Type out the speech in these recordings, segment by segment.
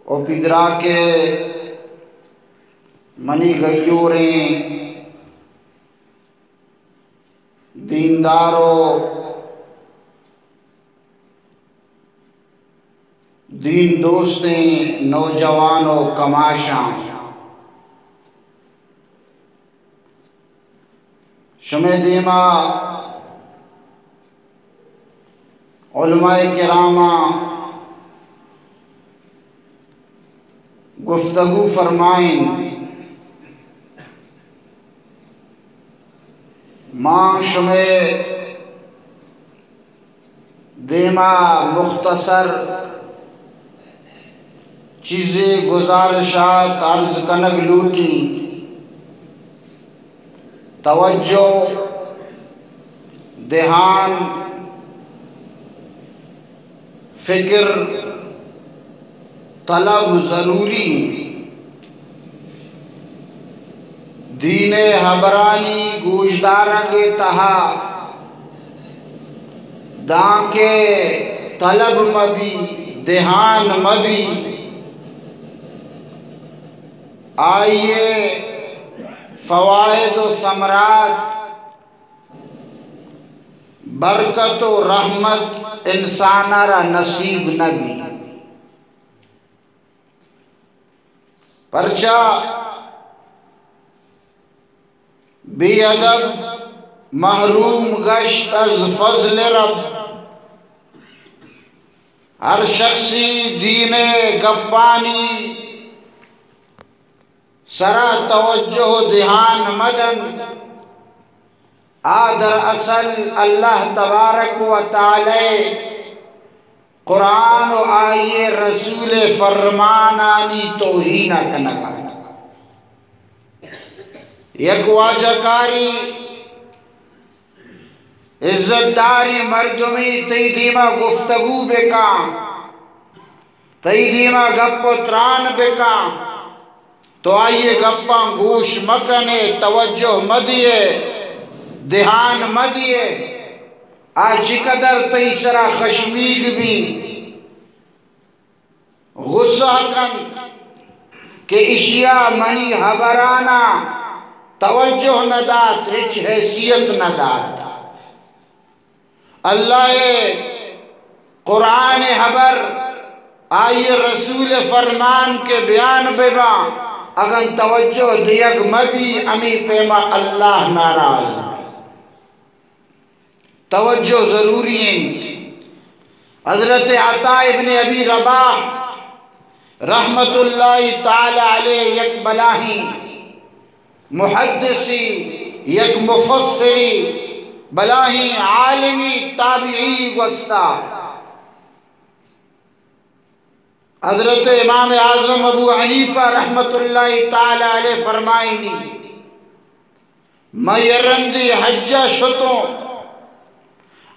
او پدرا کے منی گیوریں دیندارو دین دوستیں نوجوانوں کماشاں شمع دیما علماء کرامہ گفتگو فرمائیں ماں شمع دیما مختصر چیزیں گزارشات عرض کنگ لوٹی توجہ دھیان فکر طلب ضروری دین حبرانی گوشدارنگ تہا دان کے طلب مبی دھیان مبی آئیے فوائد و ثمرات برکت و رحمت انسانہ را نصیب نبی پرچا بے ادب محروم گشت از فضل رب ہر شخصی دین گپانی سرا توجہ دھیان مدن آدر اصل اللہ تبارک و تعالی قرآن و آئیے رسول فرمانانی توہین کنگا یک واجہ کاری عزت داری مردمی تی دیما گفتگو بکام تی دیما گپ و تران بکام تو آئیے گپاں گوش مکنے توجہ مدیے دھیان مدیے آج قدر تیسرا خشمیگ بھی غصہ کن کہ اشیاء منی حبرانا توجہ ندات ہچ حیثیت ندات اللہ قرآن حبر آئیے رسول فرمان کے بیان ببا اگر توجہ دیگ مبی امی پیما اللہ ناراض توجہ ضروری ہیں حضرت عطا ابن ابی رباح رحمت اللہ تعالی علیہ یک بلاہی محدثی یک مفسری بلاہی عالمی تابعی گوستا حضرت امام اعظم ابو حنیفہ رحمت اللہ تعالی علیہ فرمائنی میں رندی حج شتوں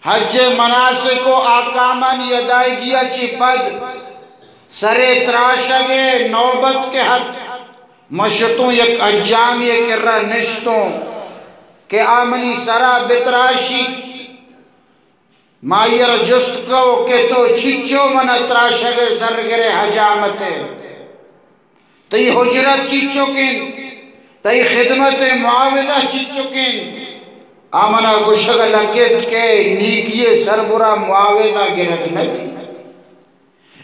حج مناسک و آکامن ادائیگیا چی پد سر تراشگے نوبت کے حد مشتوں یک اجامی کرہ نشتوں کہ آمنی سرا بتراشی مائر جست کو کہ تو چھچو من تراشگ زرگر حجامت تی حجرت چھچو کن تی خدمت معاوضہ چھچو کن آمنا گشگ لگت کے نیکیے سربرا معاوضہ گرد نبی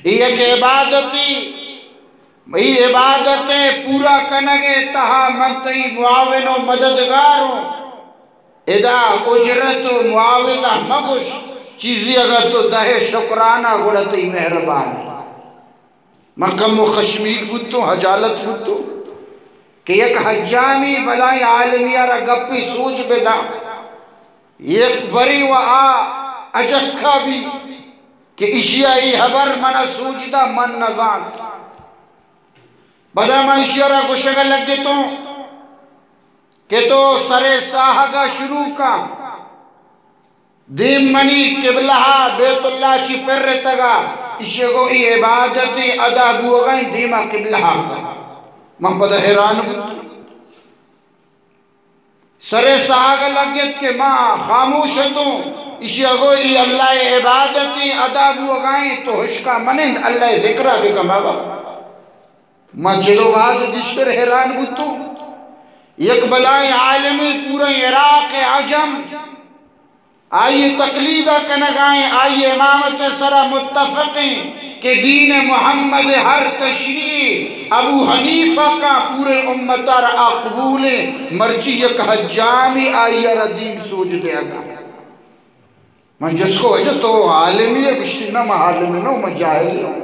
ایک عبادت پورا کنگے تہا منتی معاون و مددگاروں ادا اجرت و معاوضہ مگش چیزی اگر تو دہ شکرانہ گڑتی مہربانی مکم و خشمیق بودتو حجالت بودتو کہ یک حجامی بلائی عالمیہ را گپی سوچ بدا یک بری و اجکھا بھی کہ اشیائی حبر منا سوچدہ من نظام بدا میں اشیاء را گشگا لگ دیتو کہ تو سر ساہگا شروع کا دیم منی قبلہ بیت اللہ چی پر رتگا اشیاء کو ای عبادتی ادا بو گئیں دیما قبلہ کا من پدہ حیران سر ساہگا لگت کہ ماں خاموش ہتوں اشیاء کو ای اللہ عبادتی ادا بو گئیں تو حشکا منند اللہ ذکرہ بکا بابا چلو بعد دشتر حیران بتو یک بلائیں عالمی پورا عراق عجم آئیے تقلیدہ کنگائیں آئیے امامت سرا متفقیں کہ دین محمد ہر تشریع ابو حنیفہ کا پورے امتہ رہا قبولیں مرچی یک حجامی آئیے را دین سوچ دیا گا من جس کو وجہ تو عالمی ہے گشتی نہ عالمی نہ میں جاہلی ہوں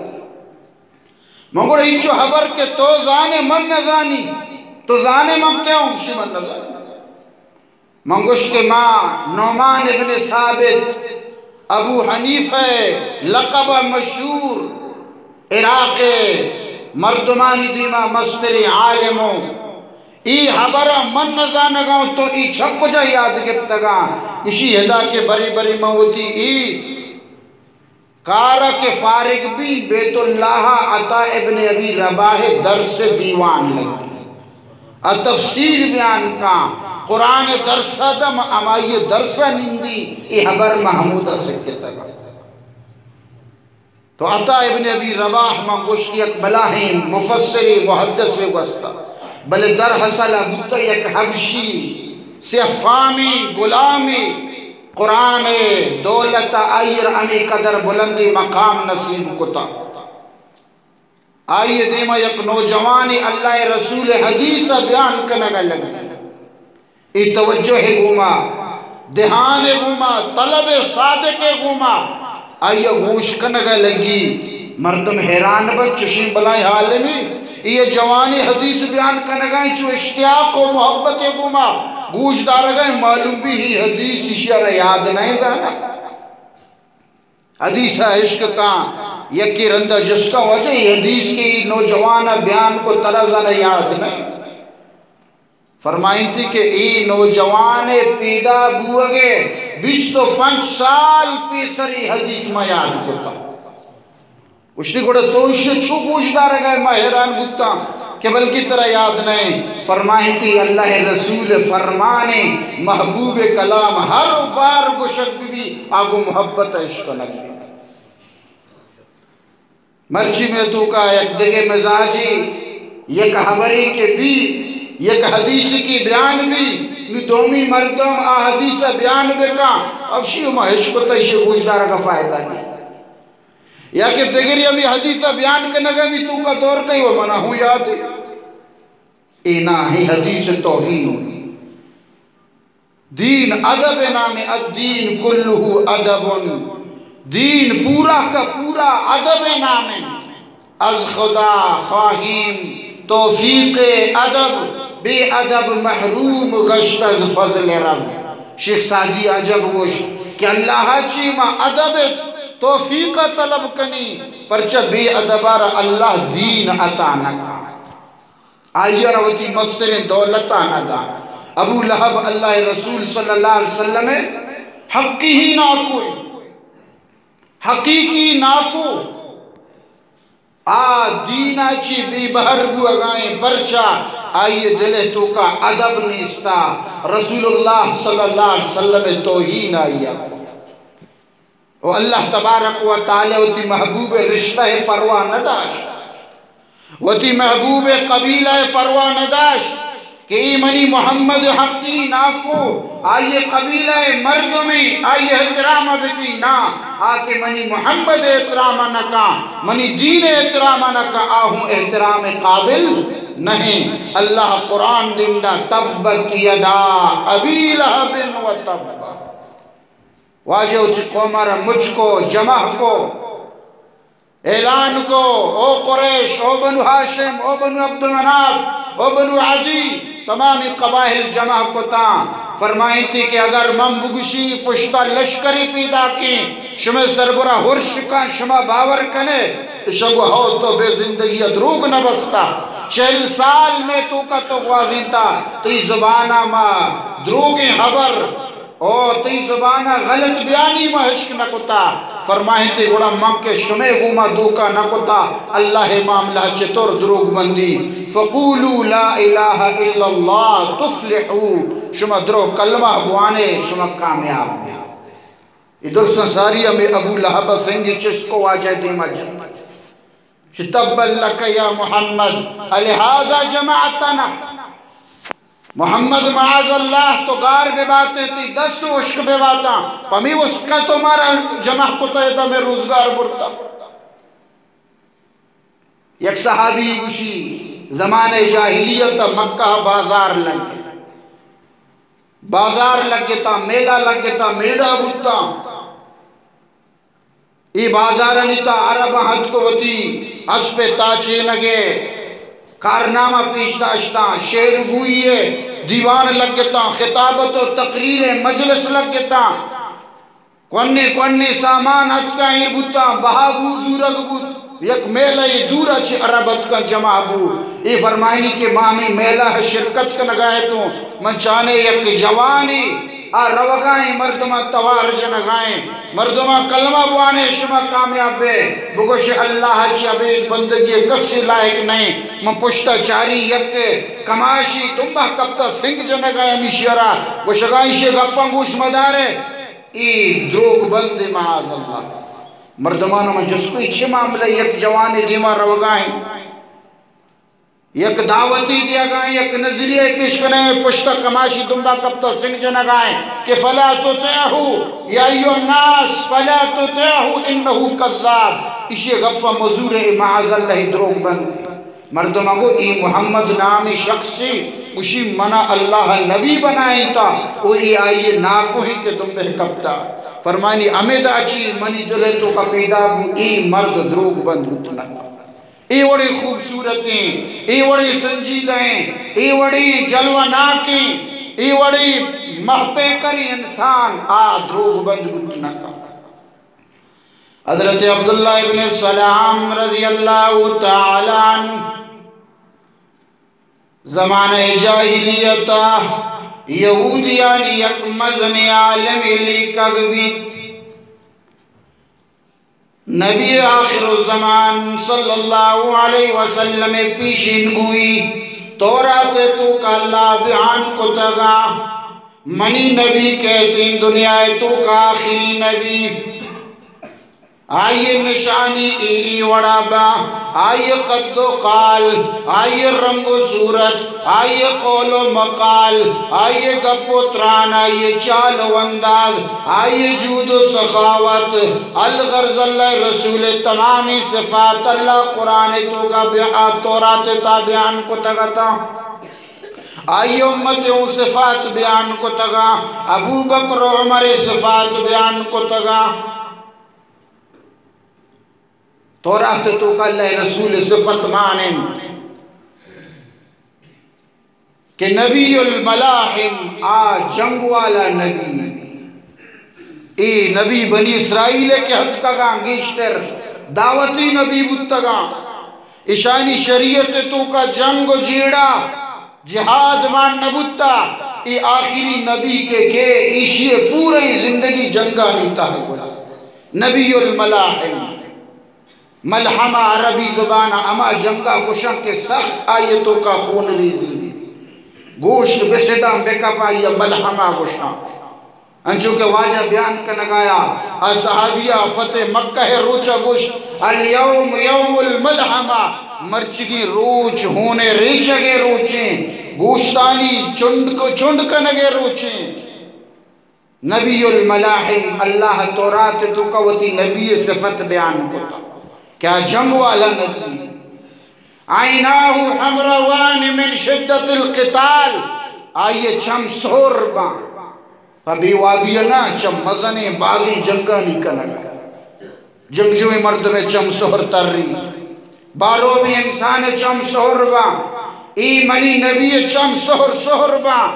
من گوڑا ہنچو حبر کے تو زانے من نزانی تو زانے من کیا ہوں گشتی من نزانی من گوشت ماں نعمان ابن ثابت ابو حنیفہ لقب مشہور عراق مردمانی دیما مستری عالموں ای حبرہ من نزانگاں تو ای چھپ جا یاد گفتگاں اسی ہدا کے بری بری موتی ای کارا کے فارغ بھی بیت اللہ عطا ابن ابی رباہ درس دیوان لگی تفسیر بیان کا قرآن درسہ دم امائی درسہ نندی ای حبر محمودہ سکتا گا تو عطا ابن ابی رباہ منگوشتی ایک بلاہین مفسری محدث وسطہ بلے در حصل ابتا یک حبشی سیفامی غلامی قرآن دولت آئیر امی قدر بلندی مقام نصیب کتا آئیے دیما یک نوجوانی اللہ رسول حدیث بیان کنگا لگی ای توجہ گوما دہان گوما طلب صادق گوما آئیے گوش کنگا لگی مردم حیران بچ چشیم بلائی حال میں یہ جوانی حدیث بیان کنگائیں چو اشتیاق و محبت گوما گوش دار گئے معلوم بھی ہی حدیث اشیار یاد نہیں دانا حدیث عشق کا یکی رندہ جس کا وجہ حدیث کی نوجوان بیان کو طرزہ یاد نہیں فرمائیں تھی کہ ای نوجوان پیدا بوگے 25 سال پیسری حدیث میں یاد کرتا اس نے کہا تو اسے چھو پوچھ دار گئے میں حیران بھتا کہ بلکہ ترہ یاد نہیں فرمائیں تھی اللہ رسول فرمانے محبوب کلام ہر بار گشک بھی آگو محبت عشق نگی مرچی میں تو کا یک دگے مزاجی یک حبری کے بھی یک حدیث کی بیان بھی دومی مردم حدیث بیان بکا اب شیو ما عشق تیشی پوچھدارہ کا فائدہ نہیں یا کہ دگری ابھی حدیث بیان کرنگا بھی تو کا دور کئی وہ منع ہوں یاد ہے اینا ہی حدیث توہین دین ادب نام الدین کلہو ادب دین پورا کا پورا ادب نام از خدا خواہیم توفیق ادب بے ادب محروم گشت از فضل رب شیخ سعدی عجب گوش کہ اللہ چیما ادب توفیق طلب کنی پرچہ بے ادبار اللہ دین عطا نکا آئیہ روتی مسترین دولتا ندا ابو لہب اللہ رسول صلی اللہ علیہ وسلم حقی ہی ناکو حقیقی ناکو دینا چی بی بہر بو اگائیں پرچا آئیے دلے تو کا ادب نیستا رسول اللہ صلی اللہ علیہ وسلم توہین آئیہ وہ اللہ تبارک و تعالی ہوتی محبوب رشتہ پرواہ نداشت ہوتی محبوب قبیلہ پرواہ نداشت کہ ایمنی محمد حقی ناکو آئیے قبیلہ مرد میں آئیے احترام بکی نا آکے منی محمد احترام نکا منی دین احترام نکا آہوں احترام قابل نہیں اللہ قرآن دندہ تبت یدا ابی لہب و تب واجہ ہوتی قومر مجھ کو جمع کو اعلان کو او قریش او بنو ہاشم او بنو عبد مناف او بنو عدی تمامی قبائل جمع کو تا فرمائیں تھی کہ اگر من بگشی پشتہ لشکری پیدا کی شمع سربرہ ہرش کا شمع باور کنے شگو ہو تو بے زندگی دروگ نہ بستا 40 سال میں تو کا تو غازی تا تی زبانہ ما دروگی حبر او تی زبانہ غلط بیانی ما حشک نکتا فرمائیں تی گوڑا مکہ شمع گوما دوکا نکتا اللہ معاملہ چطور دروگ بندی فقولو لا الہ الا اللہ تفلحو شما دروگ کلمہ بوانے شما کامیاب میں ادھر سنساریہ میں ابو لہب سنگی چس کو واجہ دیما جاتا تبا لک یا محمد الہذا جماعتنا، محمد معاذ اللہ تو گار بے باتیں تھی دست عشق بے باتا پمی اس کا تمہارا جمع کتا میں روزگار برتا۔ یک صحابی گوشی زمان جاہلیت مکہ بازار لگتا میلہ لگتا میڑا بوتا، ای بازار نیتا عرب حد کو وطی اسپ تاچے نگے کارنامہ پیش داشتا، شعر گوئیے دیوان لگتا، خطابت و تقریر مجلس لگتا، کونی سامان حد کا ہیر بوتا، بہابو دورگ بوت یک میلہ دورا چھ عربت کا جمع بو۔ ای فرمائنی کہ مامی میلہ شرکت کا نگائے تو من چانے یک جوانی روگائیں مردمہ توار جنگائیں مردمہ کلمہ بوانے شما کامیاب بے بگوش اللہ چی عبید بندگی کسی لائق نہیں من پشتا چاری یک کماشی تمبہ کبتا سنگ جنگائیں میشیرہ گوشگائیں شی گپاں گوش مدارے ای دروگ بند معاذ اللہ۔ مردمانوں میں جس کوئی چھ معاملہ یک جوانی دیما روگائیں یک دعوتی دیا گائیں یک نظریہ پیش کریں پشتا کماشی دنبا کبتا سنگ جنگائیں کہ فلا تطعہو یا ایو الناس فلا تطعہو انہو کذاب، اسی غفہ مزور معاذ اللہ دروگ بند۔ مردمہ کو ای محمد نامی شخصی اسی منع اللہ نبی بنائیں تا او ای آئیے ناکو ہی کہ دنبے کبتا فرمانی امیدہ چی منی دلے تو کا پیدا بو ای مرد دروگ بند اتنا، ای وڑی خوبصورتیں، ای وڑی سنجیدیں، ای وڑی جلوہ ناکیں، ای وڑی محپے کری انسان دروگ بند اتنا کا۔ حضرت عبداللہ ابن سلام رضی اللہ تعالیٰ عنہ زمانہ جاہلیتا یہودیانی یک مزن عالم لیکگ بھی نبی آخر الزمان صلی اللہ علیہ وسلم پیشین گوئی تورات تو کا اللہ بیان کو تگا منی نبی کہتین دنیا تو کا آخری نبی، آئیے نشانی ای وڑا با، آئیے قد و قال، آئیے رنگ و صورت، آئیے قول و مقال، آئیے گپ و تران، آئیے چال و انداز، آئیے جود و سخاوت، الغرض اللہ رسول تمامی صفات اللہ قرآن تو کا بیعات تورات تا بیان کو تگتا، آئیے امتوں صفات بیان کو تگا، ابو بکر و عمر صفات بیان کو تگا، تورات تو کا اللہ رسول صفت مانن کہ نبی الملاحم جنگ والا نبی، ای نبی بنی اسرائیل کے حد کا گا گیشتر دعوتی نبی بتگا، اشانی شریعت تو کا جنگ و جیڑا جہاد مان نبتا، ای آخری نبی کے ایشی پوری زندگی جنگا لیتا ہے نبی الملاحم۔ ملحمہ عربی زبانہ اما جنگا گوشاں کے سخت آیتوں کا خون ریزی گوشت بسداں بکا پائی ملحمہ گوشاں انچو کہ واجہ بیان کا نگایا صحابیہ فتح مکہ روچہ گوشت الیوم یوم الملحمہ مرچگی روچ ہونے ریچگے روچیں گوشتانی چنڈ کنگے روچیں۔ نبی الملاحم اللہ تورات تو کا وطی نبی صفت بیان کو تا کیا جنگ والا نبی، عیناہ حمروان من شدت القتال، آئیے چم سور بان فبی وابینا چم مزنے بازی جنگا نہیں کنگا، جنگ جوئی مرد میں چم سور تر رہی بارو بھی انسان چم سور بان، ای منی نبی چم سور بان،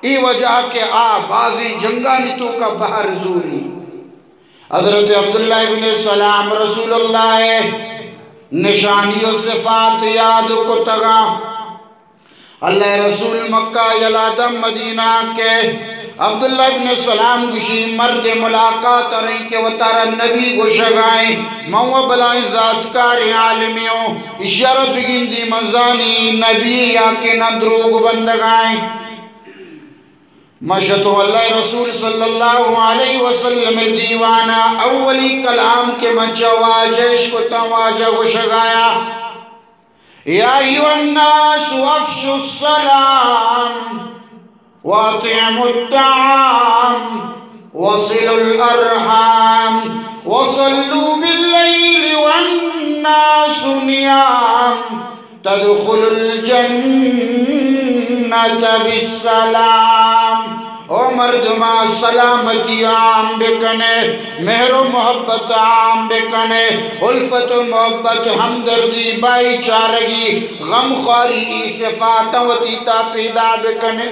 ای وجہ کے بازی جنگا نہیں تو کا بہر زوری۔ حضرت عبداللہ ابن سلام رسول اللہ نشانی و صفات یاد کو تگا، اللہ رسول مکہ یلادم مدینہ کے عبداللہ ابن سلام گوشی مرد ملاقات رہی کہ وہ تارا نبی گوشگائیں موہ بلائیں ذاتکاری عالمیوں اشارہ بگن دی مزانی نبی یا کے ندروگ بندگائیں مشتو اللہ رسول صلی اللہ علیہ وسلم دیوانہ اولی کلام کے منچہ واجش کو تواجہ گشگایا یا ایوہ الناس افشوا السلام واطعموا الطعام وصلوا الارحام وصلوا باللیل والناس نیام تدخلوا الجنة بالسلام۔ او مردما سلامتی عام بکنے، مہر و محبت عام بکنے، الفت و محبت ہمدردی بائی چارگی غم خواری ای صفات و تیتا پیدا بکنے،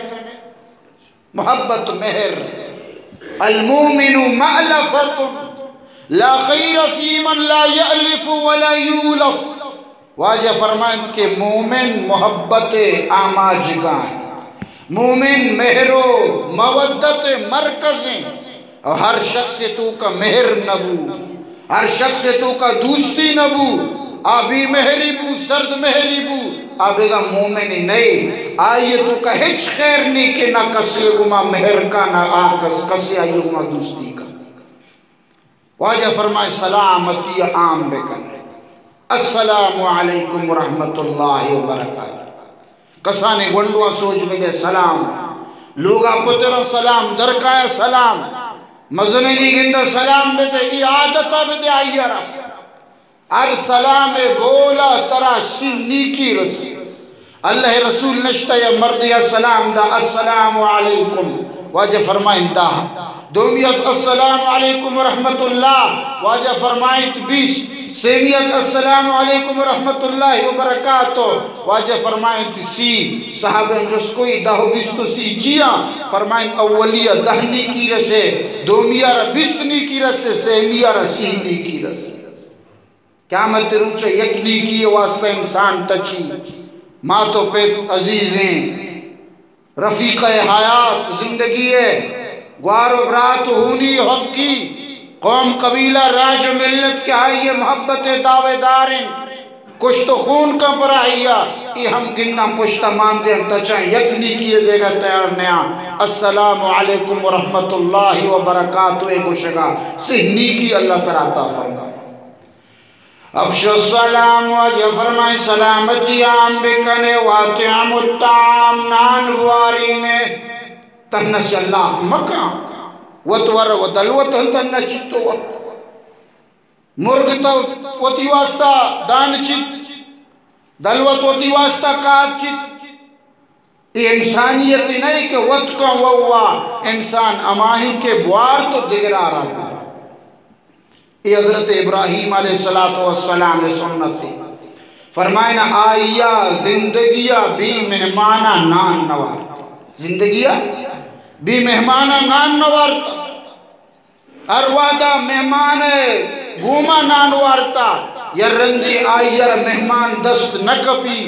محبت مہر۔ المومن مألفت لا خیر فی من لا یألف ولا یولف۔ واجہ فرمائیں کہ مومن محبت آماجگان، مومن مہرو مودت مرکزیں، اور ہر شخص تو کا مہر نبو، ہر شخص تو کا دوستی نبو، آبی مہری بو سرد مہری بو، آبی دا مومنی نہیں آئیے تو کا ہچ خیر نہیں کہ نہ کسی گما مہر کا نہ آکس کسی آئیے گما دوستی کا۔ واجہ فرمائے سلامتی عام بکن، السلام علیکم ورحمت اللہ وبرکاتہ۔ کسانے گنڈوہ سوچ ملے سلام، لوگا پتر سلام درکائے سلام، مزنینی گندہ سلام بیتے ای عادتہ بیتے آئیہ رہا، ار سلام بولا ترا سنی کی رسی۔ اللہ رسول نشتہ یا مردی السلام دا السلام علیکم، واجہ فرمائیں دا دومیت السلام علیکم ورحمت اللہ، واجہ فرمائیں 20 سیمیت السلام علیکم ورحمت اللہ وبرکاتہ، واجہ فرمائیں سی صحابہ جس کوئی دہو بیستو سی جیاں فرمائیں اولیہ دہنی کی رسے، دومیہ بیستنی کی رسے، سیمیہ سینی کی رسے۔ قیامت روچہ یکنی کی واسطہ انسان تچی، ماں تو پیت عزیزیں، رفیق حیات زندگی ہے، گوار و برات ہونی حق کی، قوم قبیلہ راج ملت کے آئیے محبت دعوے داریں، کچھ تو خون کا پرائیہ ای ہم گننا پشتہ مان دیں تچائیں یکنی کیے دے گا تیار نیا السلام علیکم ورحمت اللہ وبرکاتہ اے گوشگا سہنی کی اللہ تراتا فرما۔ افش السلام واجہ فرمائے سلامتی عام بکنے واطعم الطعام نان بوارینے تنس اللہ مکان وطور ودلوت ہنتن چتو مرگتا وطی واسطہ دان چت دلوت وطی واسطہ کات چت۔ یہ انسانیت نہیں کہ وط کا ووا انسان اماہی کے بوار تو دگرا رہا۔ یہ حضرت ابراہیم علیہ السلام سنت فرمائنا آئیا زندگیہ بھی مہمانہ نان نوارتا، زندگیہ بھی مہمانہ نان نوارتا، ہر وعدہ مہمان گوما نان وارتا، یا رندی آئیر مہمان دست نکپی،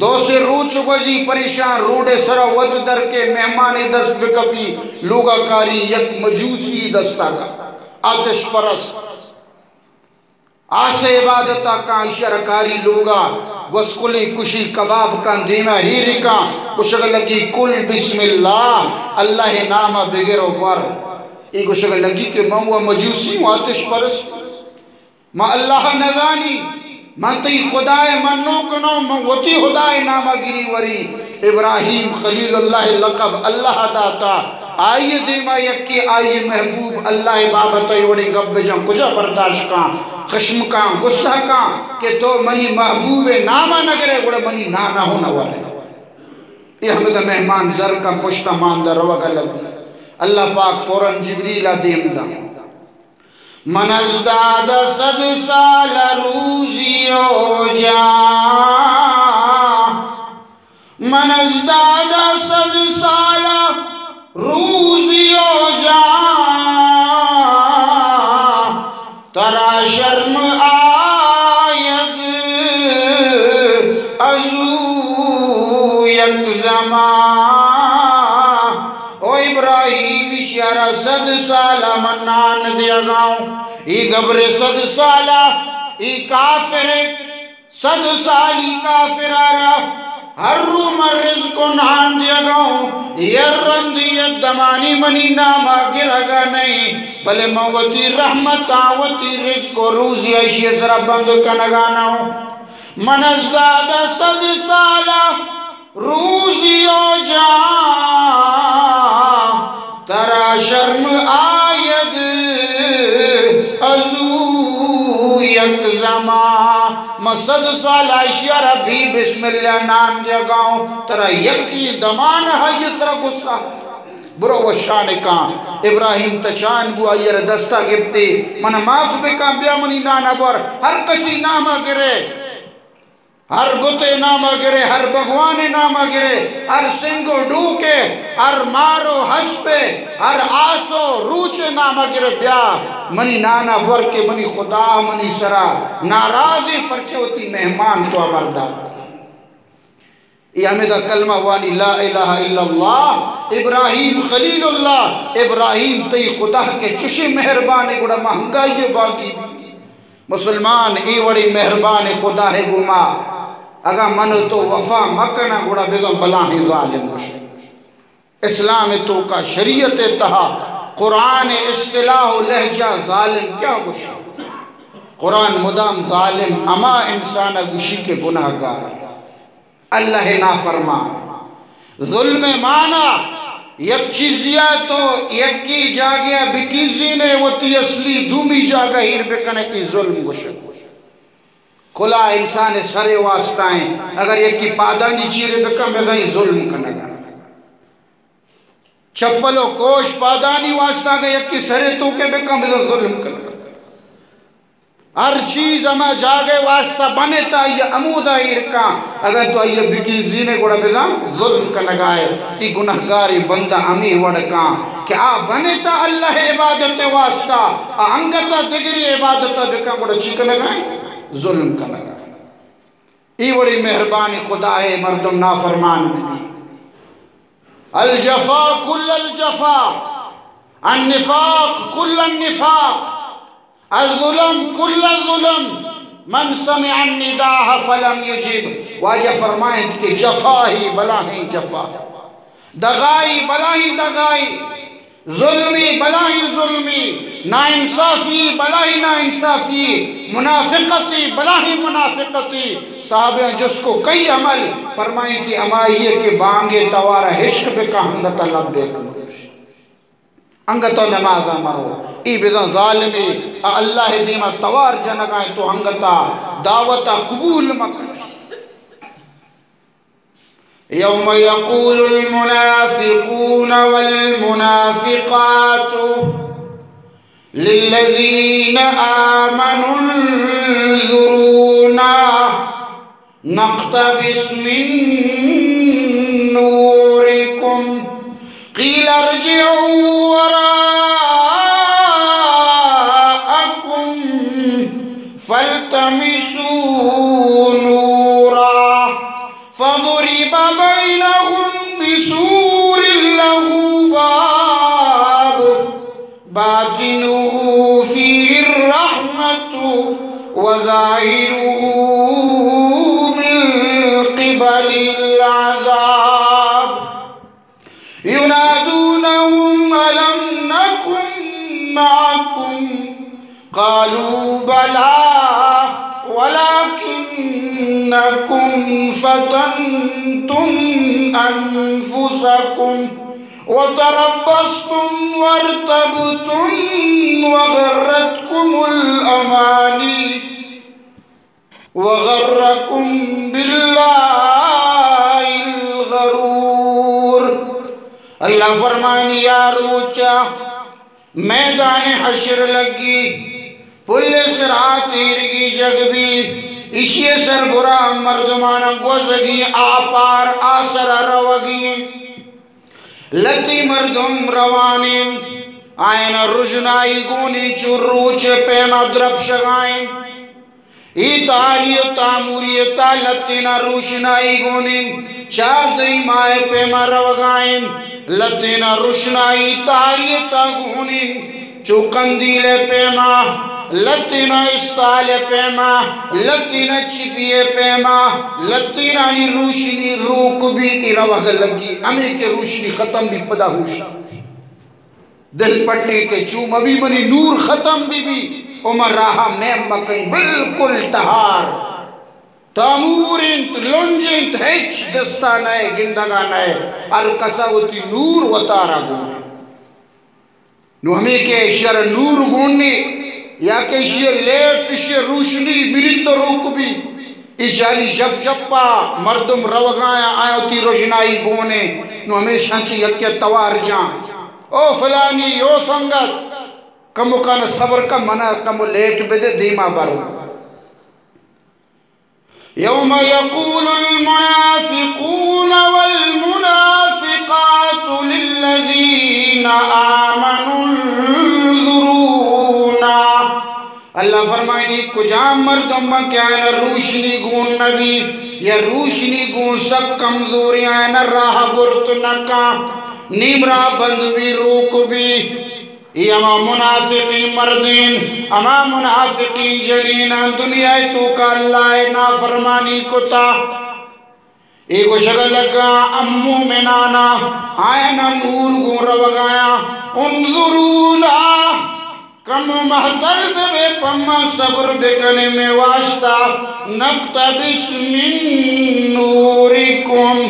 دو سے روچ گزی پریشان روڑے سرا وط در کے مہمانی دست بکپی، لوگا کاری یک مجوسی دستا کا آتش پرست آسے عبادتہ کا اشارکاری لوگا گسکلی کشی کباب کا دیمہ ہیری کا کشگ لگی کل بسم اللہ اللہ نام بغیر ور ایک کشگ لگی کہ میں مجوسی ہوں آتش پرست ما اللہ نگانی من تی خدای منو کنو من وطی خدای نامہ گری وری ابراہیم خلیل اللہ لقب اللہ داتا آئیے دیما یکی آئیے محبوب اللہ بابتا یوڑی گب جان کجا برداشت کان خشم کان غصہ کان کہ تو منی محبوب نامہ نگرے گوڑا منی نانا ہونا والے یہ ہمیں دا مہمان زر کا پشتا ماندہ روگا لگی اللہ پاک فوراں جبریلہ دیم دا من ازداد 100 سال روزی ہو جا من ازداد 100 سال روزی ہو جا ترا شرم آید ازو یک زمان او ابراہیم اشیارہ 100 سالہ منان دیا گاؤں ای گبر 100 سالہ ای کافر 100 سالی کافر آرہ ہر رو مر رزق نان دیا گاؤں یرم دیت دمانی منی ناما گرگا نہیں بلے موتی رحمت آوتی رزق و روزی ایشی سرا بند کنگانا ہوں من ازداد 100 سالہ روزی و جان ترا شرم آید ازو یک زمان میں 100 سال عائشہ ربی بسم اللہ نام دیا گاؤں ترا یکی دمان ہے یہ سرا گسا برو و شان کان ابراہیم تچان گو آئیر دستا گفتی من معاف بکا بیا منی نانا بور ہر کسی نامہ گرے ہر بتے نامہ گرے ہر بھگوانے نامہ گرے ہر سنگو ڈوکے ہر مارو ہسپے ہر آسو روچے نامہ گرے بیا منی نانا بور کے منی خدا منی سرا ناراضی پرچے ہوتی مہمان تو امردہ یہ ہمیں کلمہ وانی لا الہ الا اللہ ابراہیم خلیل اللہ ابراہیم تی خدا کے چشی مہربانے گوڑا مہنگائی باقی مسلمان ای وڑی مہربان خدا ہے گما اگا منو تو وفا مکنا گوڑا بیگم بلاہی ظالم گوشے اسلام تو کا شریعت تہا قرآن اصطلاح و لہجہ ظالم کیا گوشے قرآن مدام ظالم اما انسان گوشی کے گناہ گار اللہ نافرمان ظلم مانا یک چیزیا تو یک کی جاگیا بکیزی نے وہ تی اصلی دومی جاگا ہیر بکنے کی ظلم گوشے کھلا انسان سرے واسطائیں اگر یک کی پادانی چیرے بکم بغیر ظلم کنگا چپلو کوش پادانی واسطہ گا یک کی سرے تو کے بکم بغیر ظلم کنگا ہر چیز اما جاگے واسطہ بنتا یہ امودہ ارکا اگر تو یہ بکی زینے گوڑا بغیر ظلم کنگا ہے یہ گناہگاری بندہ امی وڑکا کہ آ بنتا اللہ عبادت واسطہ انگتا دگری عبادت بکا گوڑا چی کنگا ہے ظلم کا لگا ای بڑی مہربانی خدا ہے مردم نافرمان بھی الجفا کل الجفا النفاق کل النفاق الظلم کل الظلم من سمع النداء فلم یجب واجہ فرمائیں کہ جفا ہی بلا ہی جفا دغائی بلا ہی دغائی ظلمی بلا ہی ظلمی ناانصافی بلا ہی ناانصافی منافقتی بلا ہی منافقتی صحابہ جس کو کئی عمل فرمائیں کہ امائیے کے بانگے توارا حشق بکا ہنگتا لب دیکھ ہنگتا نمازہ مرو ای بزن ظالمی اللہ دیمہ توار جنگائیں تو ہنگتا دعوتا قبول مکر يوم يقول المنافقون والمنافقات للذين آمنوا انظرونا نقتبس من نوركم قيل ارجعوا وراءكم فالتمسوا نورا فضرب بينهم بسور له باب باطنه فيه الرحمة وظاهره من قبل العذاب ينادونهم ألم نكن معكم قالوا بلى ولكنكم فتنتم أنفسكم وتربصتم وارتبتم وغرتكم الأماني وغركم بالله الغرور اللہ فرمانی یا روچا میدان حشر لگی پولیس رات ارگی جگ بھی اسی سر برا مردمانا گوزگی آپار آسر روگی لتی مردم روانین آئین رجنائی گونی چروچ پیما درب شگائیں ای تاریتا موریتا لتینا روشنائی گونین چار دی مائے پیما روگائیں لتینا روشنائی تاریتا گونین چو قندیل پیما لطینا استال پیما لطینا چپیے پیما لطینا نی روشنی روک بھی کی روغ لگی ہمیں کے روشنی ختم بھی پدا ہوشا دل پٹی کے چوم ابھی منی نور ختم بھی عمر راہا میں مکیں بالکل تہار تامورنت لنجنت ہیچ دستانائے گندگانائے ارکسا ہوتی نور وطارا گونے نو ہمیں کہ شر نور گونی یا کہ شیر لیٹ شیر روشنی میری تو روک بھی اچاری جب جبا مردم روگایا آئے ہوتی روشنائی گونے نو ہمیشہ چی یکی توار جان او فلانی او سنگت کمو کان صبر کا منع کمو لیٹ بدے دیما برو یوم یقول المنافقون والمنافقات للذین آمنوا انظرونا اللہ فرمائنی کجا مردم کیا نا روشنی گون نبی یا روشنی گون سب کمزوریاں نا راہ برت نکا نیمرا بند بھی روک بھی یہ اما منافقی مردین اما منافقی جلین دنیا تو کا اللہ نافرمانی کتا ایک شگل لگا امو منانا آئینا نور گون روگایا انظرونا کم محتل بے پما صبر بکنے میں واسطہ نقتبس من نورکم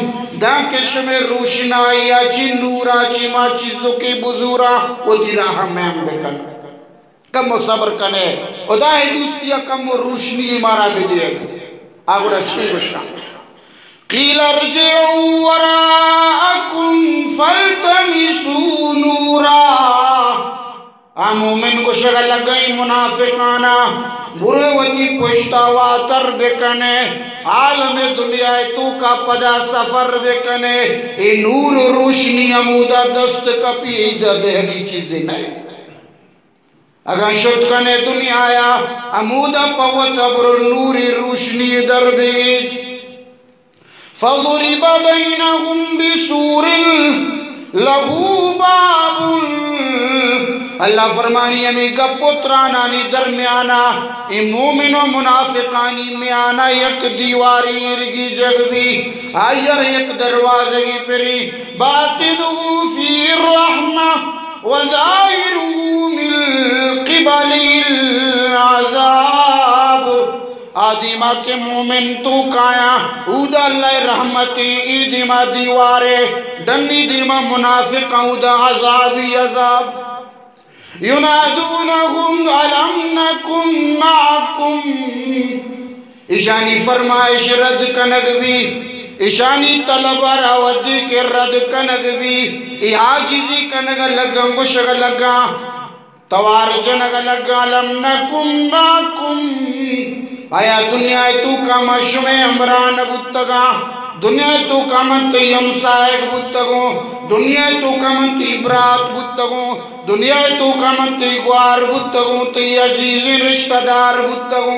داکش میں روشنائی آچی نورا چی ما چیزوں کی بزورا وہ دی راہ میں بکن کم صبر کنے خدای دوستیا کم روشنی مارا بھی دے آگوڑا چھے بشا قیل ارجعوا وراءکم فالتمسوا نورا مومن کو شگل لگئی منافقانا برے وطی پشتاوا تر بکنے عالم دنیا تو کا پدا سفر بکنے ای نور روشنی امودہ دست کپی ایدہ دہگی چیزیں نہیں اگر شد کنے دنیا آیا امودہ پوت ابر نوری روشنی در بیج فضرب بینہم بسور لہو باب اللہ فرمانی ہمیں گپترانانی درمیانا ای مومن و منافقانی میں آنا یک دیواری ارگی جگ بھی آئیر یک دروازگی پری باطنہو فی الرحمہ وظاہرہو من قبل العذاب آدیمہ کے مومن تو کایا اودا اللہ رحمتی ای دیمہ دیوارے ڈنی دیمہ منافق اودا عذابی عذاب ینادونہم علم نکم معکم اشانی فرمائش رد کنگ بھی اشانی طلب راودی کے رد کنگ بھی ای عاجزی کنگ لگا گشگ لگا توار جنگ لگا علم نکم معکم آیا دنیا تو کاما شمع عمران بودتگا دنیا تو کامت یمسائق بودتگو دنیا تو کامت عبرات بودتگو دنیا تو کامت گوار بودتگو تی عزیز رشتہ دار بودتگو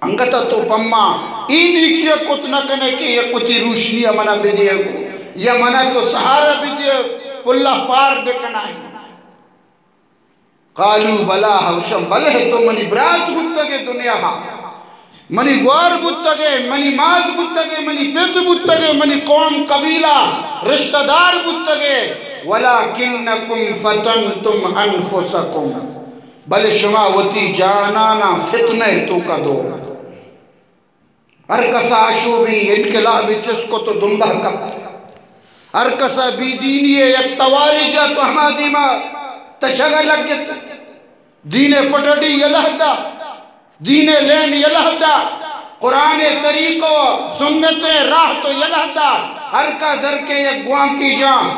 انگتا تو پما اینی کیا کت نکنے کہ یہ کتی روشنی منا بدے گو یا منا تو سہارا بدے پلہ پار بکنا ہے قالو بلا حوشم بلہ تو منی برات بودتگے دنیا ہاں منی گوار بودتگے منی مات بودتگے منی پیت بودتگے منی قوم قبیلہ رشتہ دار بودتگے وَلَكِنَّكُمْ فَتَنْتُمْ أَنفُسَكُمْ بل شما وتی جانانا فتنہ تو کا دور ارکسا شوبی انقلاب جس کو تو دنبہ کب ارکسا بی دینی یک توارجہ تو ہما دیمار تشگہ لگ جتا دین پٹڑی یلہدہ دین لین یلہدہ قرآن طریقہ سنت راہ تو یلہدہ ہر کا در کے یک گوان کی جان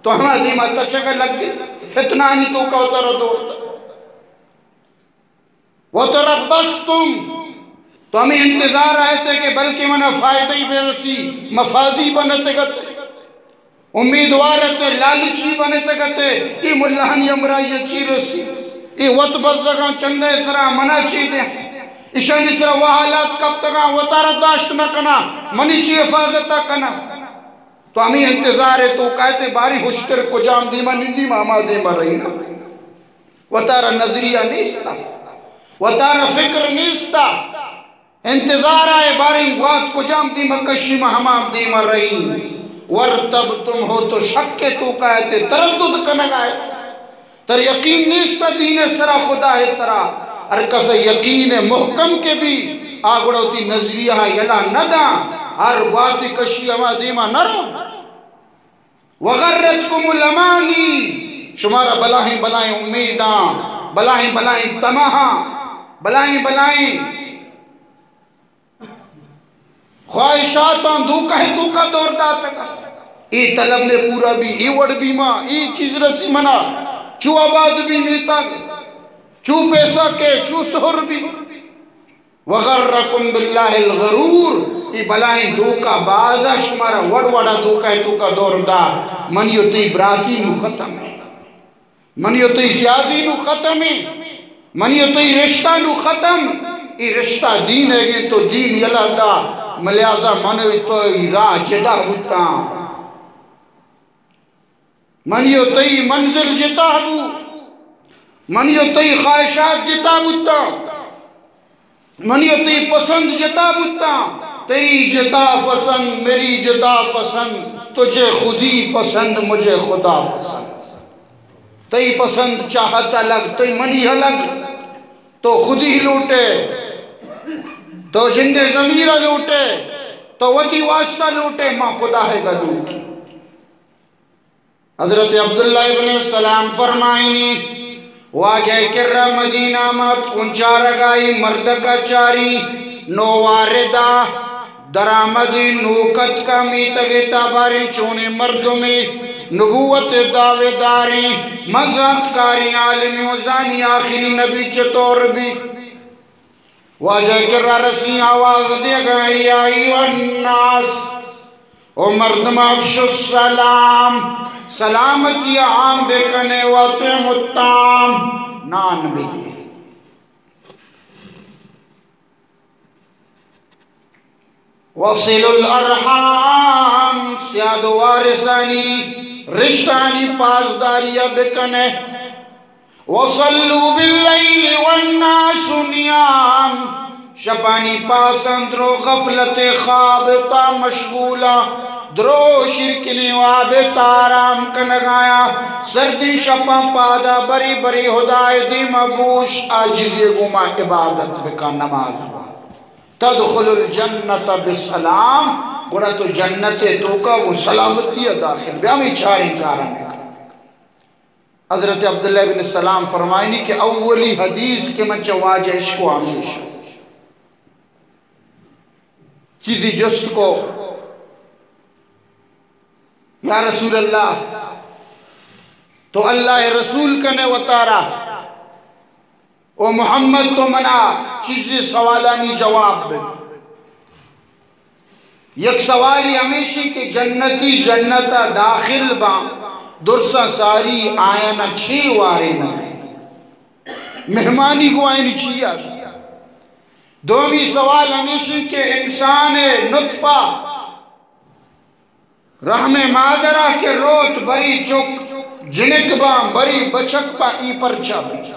تو ہما دیمار تشگہ لگ جتا فتنانی تو کا اتر دوست وَتَرَبَّسْتُمْ تو ہمیں انتظار آئے تھے کہ بلکہ منہ فائدہی بے رسی مفادی بنتے گتے امیدوارت لالچی بنتے گتے یہ ملہن یمرا یہ چی رسی یہ وط بزدگاں چندے سرا منہ چی دیں اشانی سرا وہ حالات کب تکاں وطارت داشت نہ کنا منی چی حفاظتہ کنا تو ہمیں انتظار ہے تو کہتے باری ہوشتر کو جام دیما نندی ماما دیما رہینا وطارا نظریہ نیستا وطارا فکر نیستا انتظار آئے باریں گوات کو جام دیما کشی حمام دیما رہی ورتب تم ہو تو شک کے تو کہتے تردد کنگ آئے تر یقین نیستا دین سرا خدا ہے سرا ارکس یقین محکم کے بھی آگڑا ہوتی نظریہ یلا ندا ہر گواتی کشی اما دیما نرو وغرتکم الامانی شمارا بلاہیں بلائیں امیداں بلاہیں بلائیں تمہاں بلاہیں بلائیں خواہشاتاں دوکہ ہے دوکہ دور داتا گا ای طلب میں پورا بھی ای وڑ بھی ماں ای چیز رسی منا چو آباد بھی میتا چو پیسہ کے چو سہر بھی وغرکم باللہ الغرور ای بلائیں دوکہ بازا شمارا وڑ وڑا دوکہ ہے دوکہ دور دا منیو تی براتی نو ختم ہے منیو تی سیادی نو ختم ہے منیو تی رشتہ نو ختم ای رشتہ دین ہے گے تو دین یلا دا ملیازہ منوی تو ای راہ جدا ہوتا منیو تی منزل جتا ہو منیو تی خواہشات جتا ہوتا منیو تی پسند جتا ہوتا تیری جتا پسند میری جتا پسند تجھے خودی پسند مجھے خدا پسند تی پسند چاہت الگ تی منی الگ تو خودی لوٹے تو جند ضمیرہ لوٹے تو وطی واسطہ لوٹے ماں خدا ہے گا لوٹ حضرت عبداللہ ابن السلام فرمائنی واجہ کرہ مدینہ مات کنچا رگائی مردکا چاری نو واردہ درامدی نوکت کا میتگی تاباری چونے مردمی نبوت دعوے داری مذہب کاری عالمی وزانی آخری نبی چطور بھی واجہ کرہ رسی آواز دے گئی یا ایوہ الناس او مردم افش السلام سلامتی عام بکنے وطعم الطعام نان بھی دے وصل الارحام سیاد وارثانی رشتانی پاسداریہ بکنے وصلو باللیل والناس نیام شپانی پاسندرو غفلت خوابتا مشغولا درو شرکنی وابتا آرام کنگایا سردی شپاں پادا بری بری ہدای دی مبوش آجزی گما عبادت بکا نماز تدخل الجنت بسلام گوڑا تو جنت تو کا وہ سلامتی داخل بھی ہمیں چاریں چاریں حضرت عبداللہ بن السلام فرمائنی کہ اولی حدیث کے منچہ واجہ عشق و ہمیشہ چیزی جست کو یا رسول اللہ تو اللہ رسول کنے وطارا او محمد تو منا چیزی سوالانی جواب بے یک سوالی ہمیشہ کہ جنتی جنتا داخل با درسا ساری آیانا چھ وارے نا مہمانی کو آئینی چیا دومی سوال ہمیشہ کہ انسان نطفہ رحم مادرہ کے روت بری چک جنک بام بری بچک پا ای پر چاپی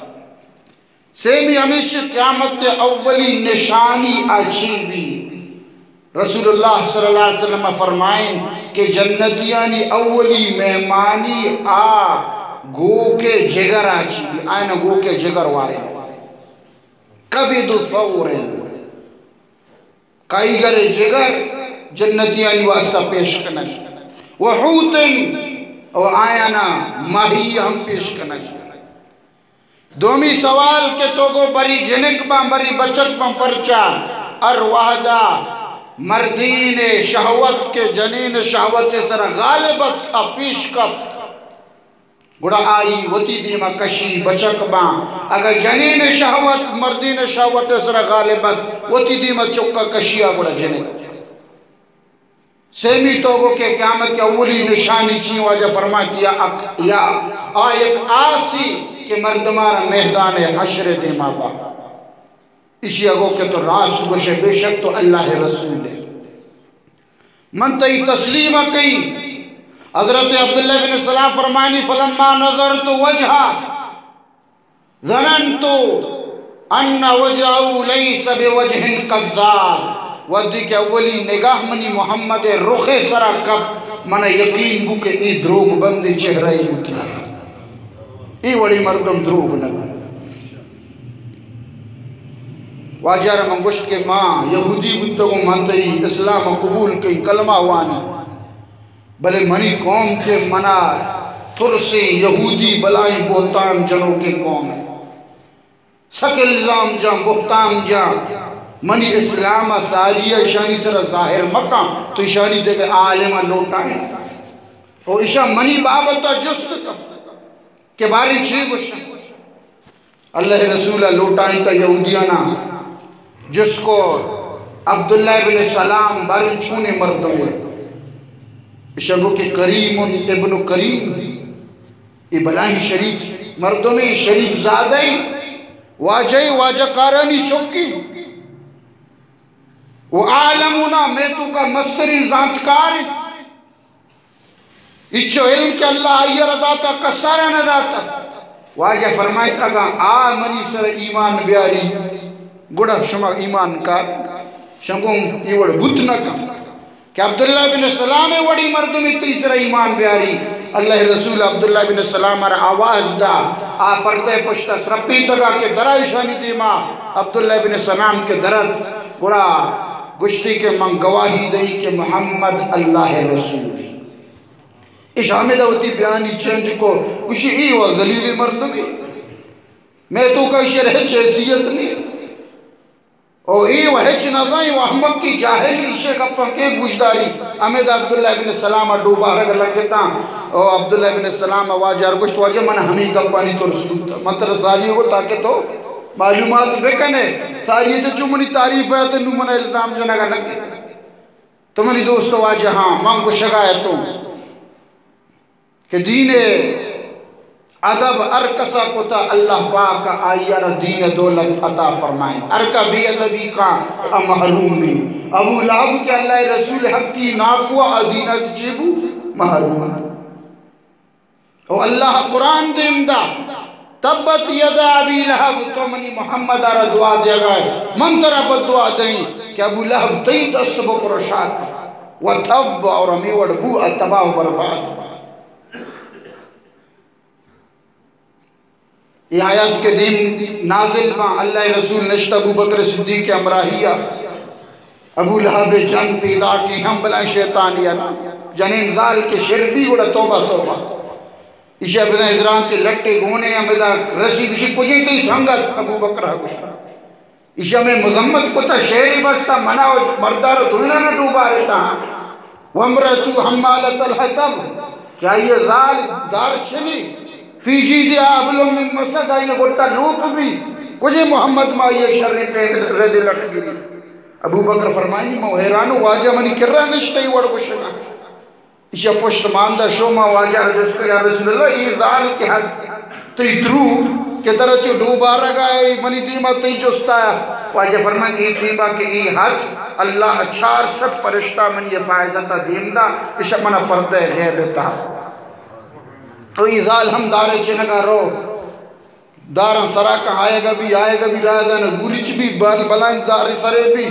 سیمی ہمیشہ قیامت اولی نشانی عجیبی رسول اللہ صلی اللہ علیہ وسلم فرمائیں کہ جنتیانی اولی مہمانی گو کے جگر عجیبی آئین گو کے جگر وارے کبید فور کئی گر جگر جنتیانی واسطہ پیش کنش وحوتن او آیانا ماہی ہم پیش کنش دومی سوال کہ تو گو بری جنک با بری بچک با پرچا ارواحدہ مردین شہوت کے جنین شہوت سر غالبت کا پیش کف گڑا آئی وطی دیما کشی بچک با اگر جنین شہوت مردین شہوت سر غالبت وطی دیما چکا کشیا گڑا جنک سیمی توگو کے قیامت کی اولی نشانی چین واجہ فرما کیا یا آیت آسی کہ مردمارا میدان حشر دیما با اسی اگو کہ تو راست گوشے بے شک تو اللہ رسول ہے من تی تسلیمہ کئی حضرت عبداللہ بن السلام فرمانی فلما نظرت وجہا ظننتو ان وجہو لیس بوجہ قذاب ودی کہ اولی نگاہ منی محمد رخ سرا کب من یقین بو کہ ای دروگ بندی چہرہ مطلع ای وڑی مردم دروگ نگو واجہ رمان گوشت کے ماں یہودی بتگو منتری اسلام قبول کی کلمہ وانی بلے منی قوم کے منا ترسی یہودی بلائیں بہتان جنوں کے قوم سک الزام جام بہتان جام منی اسلام ساریہ شانی سر ظاہر مکہ تو شانی دے گئے عالمہ لوٹائیں اور اشا منی بابتا جست کہ باری چھے گوشت اللہ رسولہ لوٹائیں تا یہودیانا جس کو عبداللہ بن سلام بارن چھونے مردوں شگو کہ کریم ابن کریم یہ بلاہی شریف مردوں میں شریف زادہ واجہ کارانی چوکی وہ عالمونا میتو کا مستری ذاتکار اچھو علم کہ اللہ آئیر داتا کسارا نہ داتا واجہ فرمائے کہ آمنی سر ایمان بیاری گوڑا شما ایمان کار شنگوں یہ وڑ بت نہ کم کہ عبداللہ بن سلام وڑی مردمی تیسرا ایمان بیاری اللہ رسول عبداللہ بن سلام را آواز دا آ پردے پشتا سرپی تگا کہ درائشانی دیما عبداللہ بن سلام کے درد گوڑا گشتی کے من گواہی دئی کہ محمد اللہ رسول اس حامدہ ہوتی بیانی چینج کو اسی ای و ذلیل مردمی میں تو کا اشی رہچ حیثیت نہیں اور ای و ہچ نظائیں و احمق کی جاہلی اشے کپا کے گوشداری امید عبداللہ بن سلام ڈوبا رگ لگتا اور عبداللہ بن سلام واجہ گوشت واجہ من ہمیں کپا نہیں تو رسول منتر ساری ہو تاکہ تو معلومات بکنے ساری سے جو منی تعریف ہے تو من الزام جو نگا لگے تو منی دوست واجہ ہاں مانگ کو شگایتوں کہ دین ادب ارکسا کتا اللہ پاک آئیر دین دولت عطا فرمائیں ارکا بی ادبی کا محروم بھی ابو لہب کے اللہ رسول حق کی ناکوہ دینہ چیبو محروم اور اللہ قرآن دیم دا تبت یدا ابی لہب تو منی محمد آرہ دعا دیا گئے من طرح پر دعا دیں کہ ابو لہب تی دست بکرشات و تب اور امیوڑ بو اتباہ برباد یہ آیات کے دیم نازل ماں اللہ رسول نشت ابو بکر صدیق امراہیہ ابو لہب جن پیدا کی ہم بلائیں شیطانیہ جنین ذال کے شربی گوڑا توبہ توبہ اسے ابن ازران کے لٹے گونے امیدہ رسید اسی پجھیں تی سنگت ابو بکر گشرا اسے ہمیں مذمت کو تا شہری بستا منع مردار دنیا نہ ڈوبا رہتا وَمْرَتُ حَمَّالَةَ الْحَتَبْ کیا یہ ذال دار چھنی فی جید آبلو من مسد آئیے گوٹا لوپ بھی کجھے محمد ما یہ شرری پہ رد لٹ گری ابو بکر فرمائنی ما حیرانو واجہ منی کر رہا نشتا ہی وڑ کشنا اسے پشت ماندہ شوما واجہ رجسکر یا رسول اللہ یہ ذال کے حد تو ادرو کہ طرح چو ڈوبا رگا ہے منی دیما تی جستا ہے واجہ فرمائنی یہ دیما کہ یہ حد اللہ 400 پرشتہ من یہ فائزتا دیمدہ اسے منہ پردہ غیر لیتا تو یہ ذال ہم دارے چنگا رو داران سراکہ آئے گا بھی رائدان گوری چی بھی بلائن زاری سرے بھی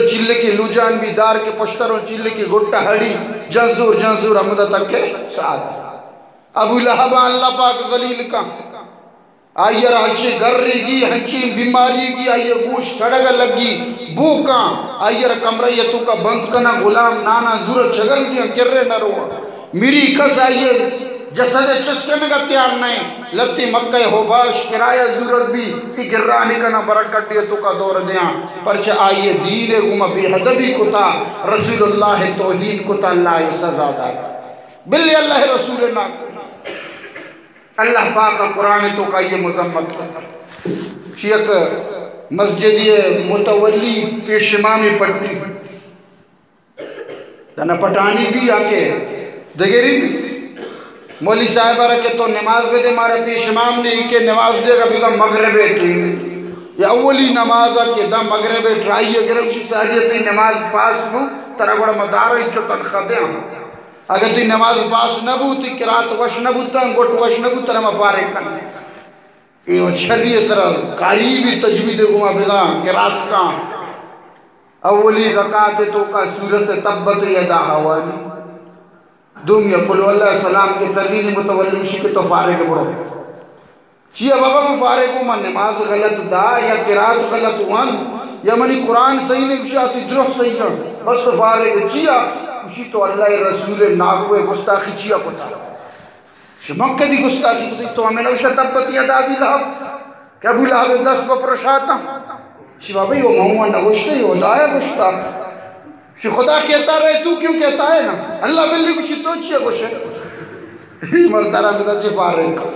چلے کی لوجان بھی دار کے پشتروں چلے کی گھٹا ہڑی جنزور حمدہ تک کے ساتھ ابو لہب اللہ پاک ذلیل کا آئیر ہنچے گرری گی ہنچے بیماری گی آئیر گوش سڑگا لگی بوکاں آئیر کمرہ تو کا بند کنا غلام نانا زور چھگل دیا کرے نہ رہا میری کس آئیر جسد چسکنے کا تیار نہیں لتی مکہ ہوباش کرایہ ضرورت بھی کہ گرانی کا نہ برکت تو کا دور دیاں پرچہ آئیے دین گمہ بی حدبی کتا رسول اللہ توہین کتا اللہ سزا دا بلی اللہ رسول نہ اللہ پاک کا قرآن تو کا یہ مذمت کرتا شیعہ مسجد متولی پیش امامی پڑھتی دانا پٹانی بھی آکے دگیری بھی مولی صاحبہ رکھے تو نماز بے دے مارے پیش امام نے کہ نماز دے گا بھی دا مغربے ٹرائیے یا اولی نماز کے دا مغربے ٹرائیے گرہ اسی ساجیتی نماز پاس بو ترہ گوڑا مدارہ ہی چھو تنخواہ دے ہم اگر تی نماز پاس نبو تی کرات وش نبو تا گوٹ وش نبو ترہ مفارق کرنے ایو چھری طرح قریبی تجوید گما بدا قرات کا اولی رکعت تو کا سورت تبت یدا حوانی دوم یا قلو اللہ السلام کے ترین متولی شک تو فارغ برو چیا بابا میں فارغ ہوں من نماز غلط دا یا قرات غلط ہوں یا منی قرآن صحیح نہیں کچھ آتی درخت صحیح ہے بس تو فارغ چیا کچھ تو اللہ رسول ناکوے گستاخی چیا کتا مکہ دی گستاخی کتا تو ہمیں نوشہ تبت یدا بھی لہب کہ ابو لہب دست پر پرشاتا شی بابا یہ مہوہ نگوشتا یہ وضایا گوشتا شی خدا کہتا رہے تو کیوں کہتا ہے نا اللہ بلی کچھ تو چیئے گوشے مرتارہ میں چی فارغ کا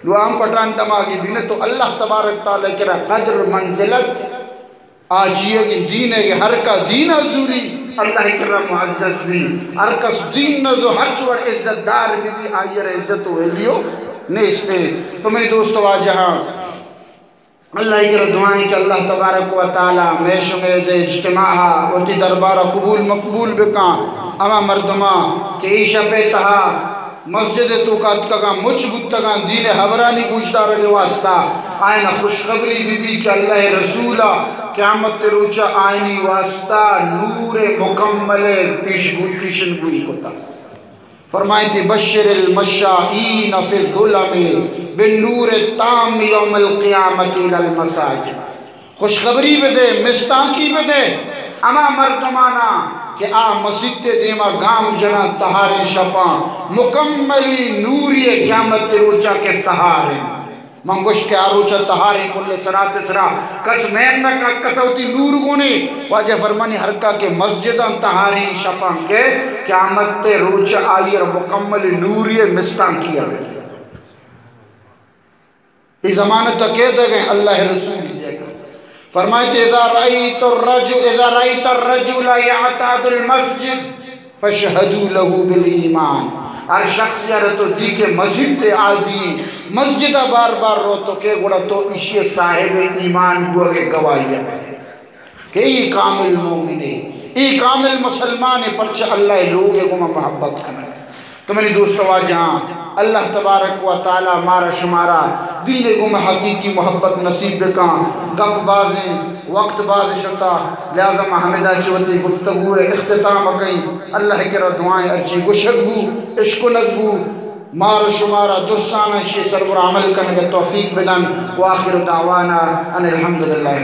دعام پٹان دماغی بھی تو اللہ تبارک تعالیٰ کرا قدر منزلت آجیے کہ دین ہے کہ ہر کا دین حضوری اللہ کرا معزز بھی ہر کس دین نزو ہر چوڑ عزت دار بھی آئیر عزت و علیو نیستے تو میری دوست واجہاں اللہ کرا دعائیں کہ اللہ تبارک و تعالی میش میز اجتماعہ وتی دربارہ قبول مقبول بکان اما مردمہ کہ ایشہ پہ تہا مسجد تو کا مچ بتگا دین حبرانی گوشتا رہے واسطہ آئینہ خوشخبری بھی کہ اللہ رسولہ قیامت روچہ آئینی واسطہ نور مکمل پیشن گوئی کتا فرمائی تھی بشر المشائین فی الظلم بالنور التام یوم القیامت للمساجد خوشخبری بدے مستاقی بدے اما مردمانا کہ آ مسجد دیما گام جنا تہارے شپاں مکملی نوری قیامت روچہ کے تہارے منگوشت کے آروچہ تہارے کل سرات سرا کس مہمنا کا کسوتی نور گونے واجہ فرمانی حرکہ کے مسجدان تہارے شپاں کے قیامت روچہ آئی اور مکملی نوری مستان کیا گئے اس زمانت تکے دے گئے اللہ رسول لیے گا فرمائے اذا رأيت الرجل يعتاد المسجد فشهدوا له بالایمان ہر شخص یا رتو دی کے مسجد تے آدھی مسجد بار بار رو تو کہ گوڑا تو اسی صاحب ایمان گوہ کے گواہی ہے کہ ای کامل مومن ہے ای کامل مسلمان ہے پرچہ اللہ لوگ کو محبت کرنے تو میری دوست واجہاں اللہ تبارک و تعالی مارا شمارا دین گم حقیقی محبت نصیب بکان گپ بازیں وقت باز شتا لہذا محمدہ چوتی گفتگو اختتام کہیں اللہ کرا دعائیں ارچی گشک بو عشق و نگبو مارا شمارا درسانہ شی سرور عمل کرنے کے توفیق بدن و آخر دعوانا ان الحمدللہ